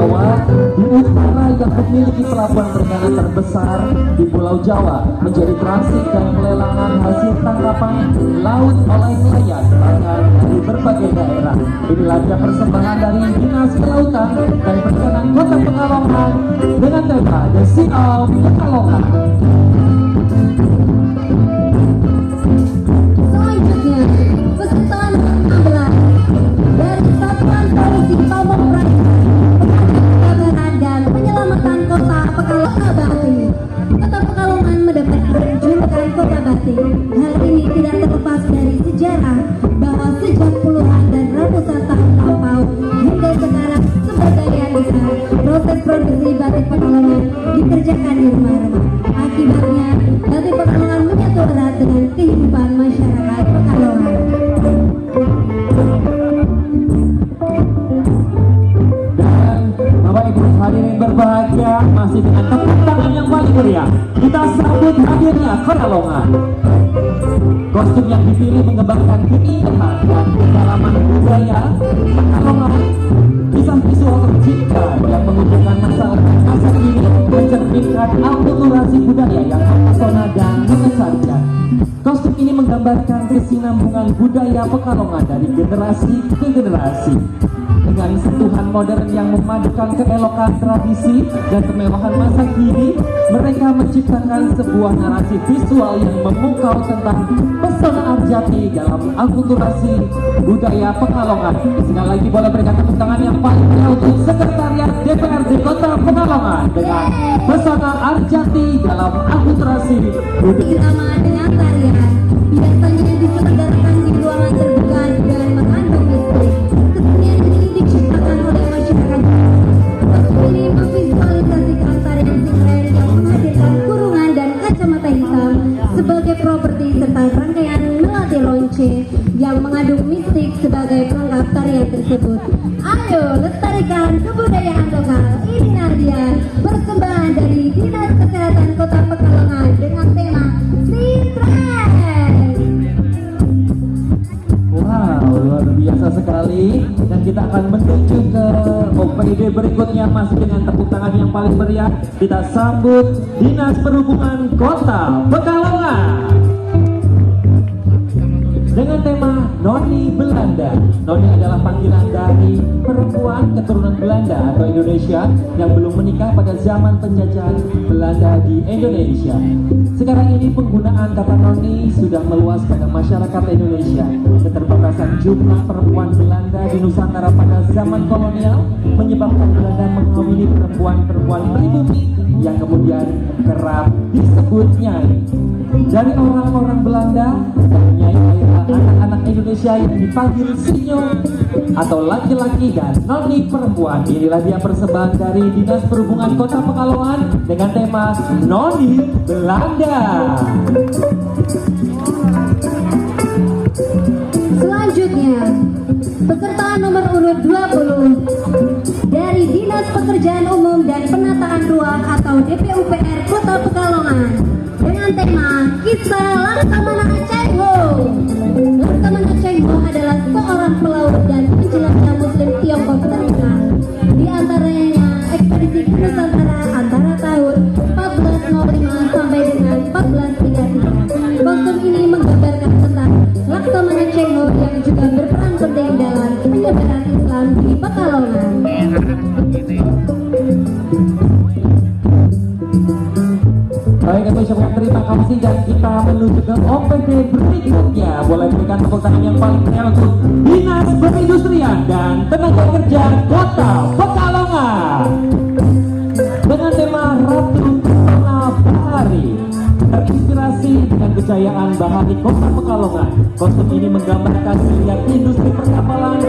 Jawa di utara yang memiliki pelabuhan perikanan terbesar di Pulau Jawa menjadi transit dan pelelangan hasil tangkapan laut oleh nelayan bahkan dari berbagai daerah. Inilah dia persembahan dari Dinas Kelautan dan Perikanan Kota Pekalongan dengan tema The Sea of Pekalongan. Selanjutnya, peserta 16 dari Satuan Polisi Pamong Praja, Penanganan dan Penyelamatan Kota Pekalongan. Kota Pekalongan mendapatkan julukan Kota Batik. Hal ini tidak terlepas dari sejarah bahwa sejak puluhan dan ratusan tahun lampau hingga sekarang sebagian besar proses produksi batik Pekalongan dikerjakan di rumah-rumah. Akibatnya, batik Pekalongan menyatu erat dengan kehidupan masyarakat Pekalongan. Dan Bapak Ibu hadirin berbahagia, masih dengan tepuk tangan yang paling meriah kita sambut hadirnya Pekalongan. Kostum yang dipilih mengembangkan keindahan dan kedalaman budaya Pekalongan. Kisah visual tercipta yang mengunjukkan masa kini mencerminkan akulturasi budaya yang mempesona dan mengesankan. Kostum ini menggambarkan kesinambungan budaya Pekalongan dari generasi ke generasi dengan sentuhan modern yang memadukan keelokan tradisi dan kemewahan masa kini. Mereka menciptakan sebuah narasi visual yang memukau tentang pesona Arjati dalam akulturasi budaya Pekalongan. Sekali lagi boleh berikan tepuk tangan yang paling meriah untuk Sekretariat DPRD Kota Pekalongan dengan pesona Arjati dalam akulturasi budaya. Irama dengan tarian biasanya diselenggarakan di ruangan terbuka dan mengandung listrik. Kesenian ini diciptakan oleh masyarakat. Kostum ini memvisualisasikan tarian sinkron yang menghadirkan kurungan dan kacamata hitam sebagai properti serta rangkaian melati lonceng yang mengandung mistik sebagai pelengkap tarian tersebut. Ayo lestarikan kebudayaan lokal. Ini Nadia, persembahan dari Dinas Kesehatan Kota Pekalongan dengan tema Sintren. Wow, luar biasa sekali. Dan kita akan menuju ke OPD berikutnya, masih dengan tepuk tangan yang paling meriah kita sambut Dinas Perhubungan Kota Pekalongan dengan tema Noni Belanda. Noni adalah panggilan dari perempuan keturunan Belanda atau Indonesia yang belum menikah pada zaman penjajahan Belanda di Indonesia. Sekarang ini penggunaan kata Noni sudah meluas pada masyarakat Indonesia. Keterbatasan jumlah perempuan Belanda di Nusantara pada zaman kolonial menyebabkan Belanda mengawini perempuan-perempuan pribumi yang kemudian kerap disebut nyai. Dari orang-orang Belanda, nyai adalah anak-anak Indonesia yang dipanggil sinyo atau laki-laki dan noni perempuan. Inilah dia persembahan dari Dinas Perhubungan Kota Pekalongan dengan tema Noni Belanda. Selanjutnya, peserta nomor urut 20 dari Dinas Pekerjaan Umum dan Penataan Ruang atau DPUPR Kota Pekalongan dengan tema Kisah Laksamana Cheng-ho. Laksamana Cheng-ho adalah seorang pelaut dan penjelajah Muslim Tiongkok terkenal. Di antaranya ekspedisi ke Nusantara antara tahun 1405 sampai dengan 1433. Kostum ini menggambarkan tentang Laksamana Cheng-ho yang juga berperan penting dalam penyebaran Islam di Pekalongan. Baik, kami ucapkan terima kasih dan kita menuju ke OPD berikutnya. Boleh berikan tepuk tangan yang paling meriah untuk Dinas Perindustrian dan Tenaga Kerja Kota Pekalongan dengan tema Ratu Pesona Bahari. Terinspirasi dengan kejayaan bahari Kota Pekalongan, kostum ini menggambarkan geliat industri perkapalan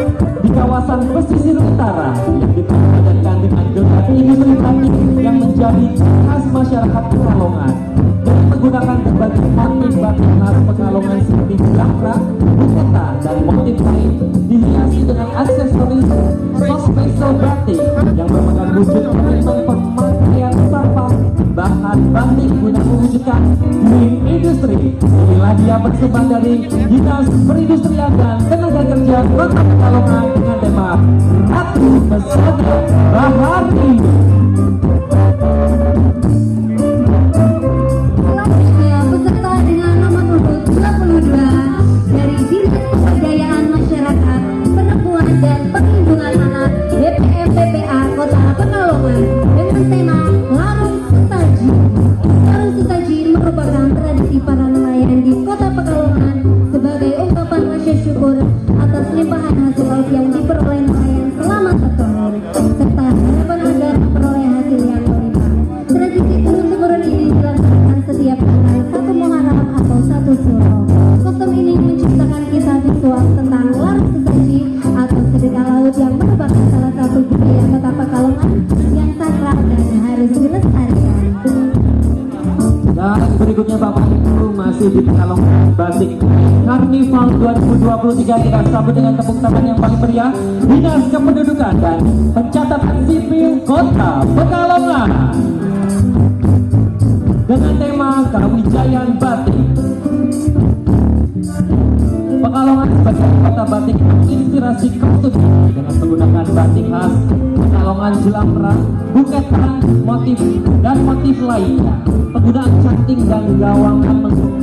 di kawasan pesisir utara yang dipadankan dengan geliat industri batik yang menjadi khas masyarakat Pekalongan. Dengan menggunakan berbagai motif batik khas Pekalongan seperti belangkrak, buketa, dan motif lain dihiasi dengan aksesoris special batik yang merupakan wujud komitmen pemakaian sampah bahan batik guna mewujudkan green industry. Inilah dia persembahan dari Dinas Perindustrian dan Tenaga Kerja Kota Pekalongan dengan tema Ratu Pesona Bahari. PPA Kota Pekalongan dengan tema Larung Sesaji. Larung Sesaji merupakan tradisi para nelayan di Kota Pekalongan sebagai ungkapan rasa syukur atas limpahan hasil laut yang diperoleh nelayan selama setahun, serta harapan agar memperoleh hasil yang melimpah. Tradisi turun-temurun ini dilaksanakan setiap tanggal 1 Muharram atau 1 Suro. Kostum ini menciptakan kisah visual tentang larung sesaji atau sedekah laut yang merupakan salah satu budaya Kota Pekalongan yang sakral dan harus dilestarikan. Dan berikutnya Bapak Ibu masih di Pekalongan Batik Karnival 2023 kita sambut dengan tepuk tangan yang paling meriah Dinas Kependudukan dan Pencatatan Sipil Kota Pekalongan dengan tema Kawijayan Batik. Pekalongan sebagai kota batik menginspirasi kostum dengan menggunakan batik khas Pekalongan, jelang perang, buketan, motif dan motif lainnya. Penggunaan canting dan gawangan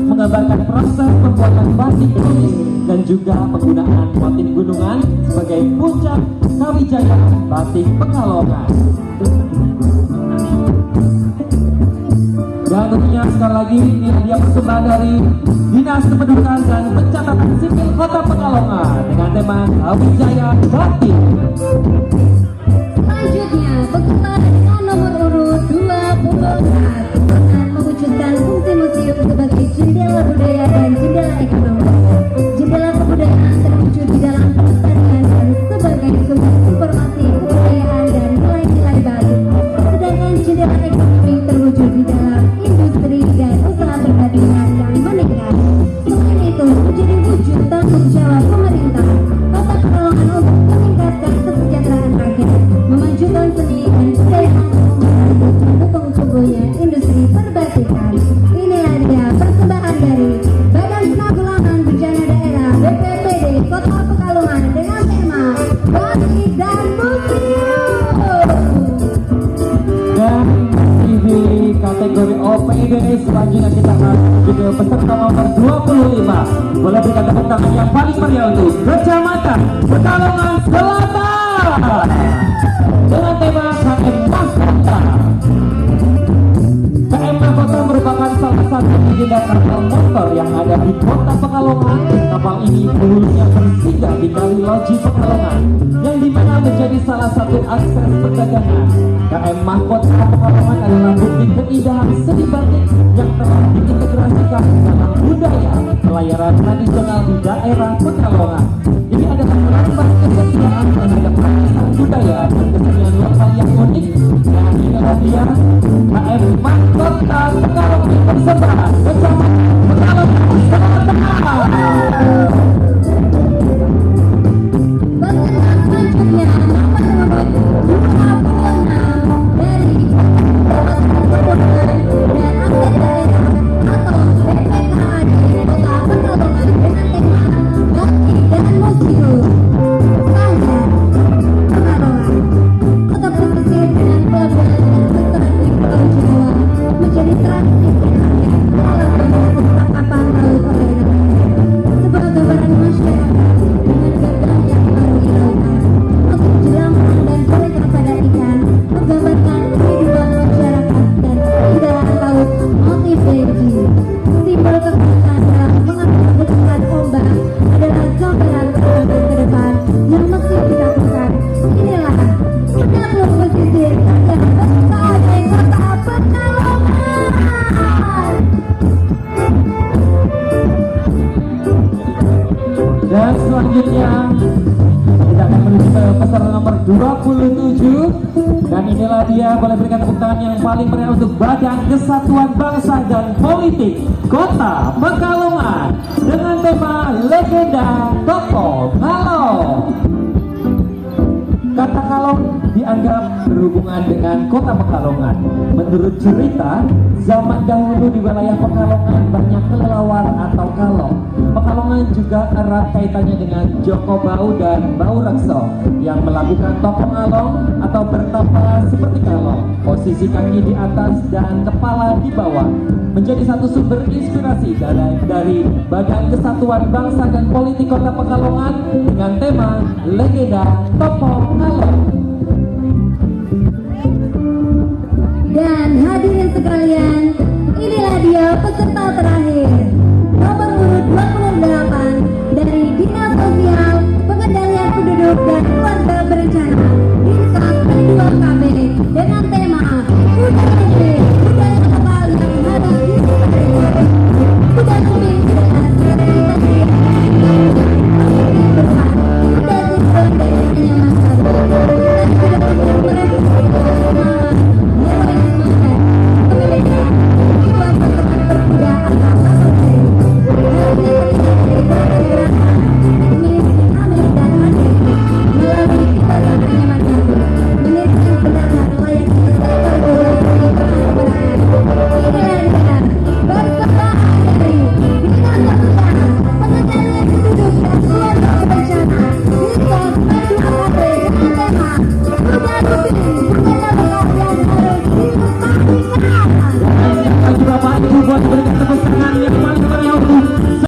menggambarkan proses pembuatan batik tulis dan juga penggunaan motif gunungan sebagai puncak kawijayaan batik Pekalongan. Dan tentunya sekali lagi ini dia persembahan dari Dinas Kependudukan dan Pencatatan Sipil Kota Pekalongan dengan tema Kawijayaan Batik. Selanjutnya, peserta dengan nomor urut 24 akan mewujudkan fungsi museum sebagai jendela budaya dan jendela ekonomi. Jendela kebudayaan terwujud di dalam pelestarian dan sebagai sumber informasi kebudayaan dan nilai-nilai baru. Sedangkan jendela ekonomi terwujud di dalam industri dan usaha perdagangan yang meningkat. Selain itu, menjadi wujud tanggung jawab pemerintah Kota Pekalongan untuk meningkatkan kesejahteraan rakyat, memajukan seni dan budaya untuk mendukung tumbuhnya industri perbatikan. Inilah dia persembahan dari Badan Penanggulangan Bencana Daerah BPBD Kota Pekalongan dengan tema Batik dan Museum. Dan di kategori OPD selanjutnya kita akan menuju ke peserta nomor 25. Boleh berikan tepuk tangan yang paling meriah untuk Kecamatan Pekalongan Selatan dengan tema KM Mahkota. KM Mahkota merupakan salah satu legenda kapal motor yang ada di Kota Pekalongan. Kapal ini dulunya bersinggah di Kali Loji Pekalongan yang dimana menjadi salah satu akses perdagangan. KM Mahkota Pekalongan adalah bukti keindahan seni batik yang telah diintegrasikan dalam budaya pelayaran tradisional di daerah Pekalongan. Ini adalah melambang kesetiaan terhadap warisan budaya dan kesenian lokal yang unik. Dan inilah dia KM Mahkota Pekalongan persembahan bersama Pekalongan Selatan. Selanjutnya, nomor urut 26 dari Pekalongan dan Aset Daerah atau BPKAD Kota Pekalongan dengan tema Batik dan Museum. Banjar, Pekalongan, kota pesisir dengan pelabuhan dan literasi Pulau Jawa menjadi tradisi rakyat dalam bentuk tangkapan laut oleh nelayan. Sebuah gambaran masyarakat dengan gagah yang baru di lautan. Motif jelampan dan mereka pada ikan menggambarkan kehidupan masyarakat dan keindahan laut. Motif beji, simbol kekuatan dalam mengambil getaran ombak adalah gambaran perkembangan ke depan yang masih dilakukan. Inilah penakluk pesisir yang berada di Kota Pekalongan. Dan selanjutnya kita akan menuju ke peserta nomor 27. Dan inilah dia, boleh berikan tepuk tangan yang paling meriah untuk Badan Kesatuan Bangsa dan Politik Kota Pekalongan dengan tema Legenda Tokoh Kalong. Kata kalong dianggap berhubungan dengan Kota Pekalongan. Menurut cerita, zaman dahulu di wilayah Pekalongan banyak kelelawar atau kalong. Pekalongan juga erat kaitannya dengan Joko Bau dan Bau Rekso yang melakukan topeng along atau bertapa seperti kalong. Posisi kaki di atas dan kepala di bawah menjadi satu sumber inspirasi dari Badan Kesatuan Bangsa dan Politik Kota Pekalongan dengan tema Legenda Tokoh Kalong. sekalian, inilah dia peserta terakhir. Nomor urut 28 dari Dinas Sosial, Pengendalian Penduduk dan Keluarga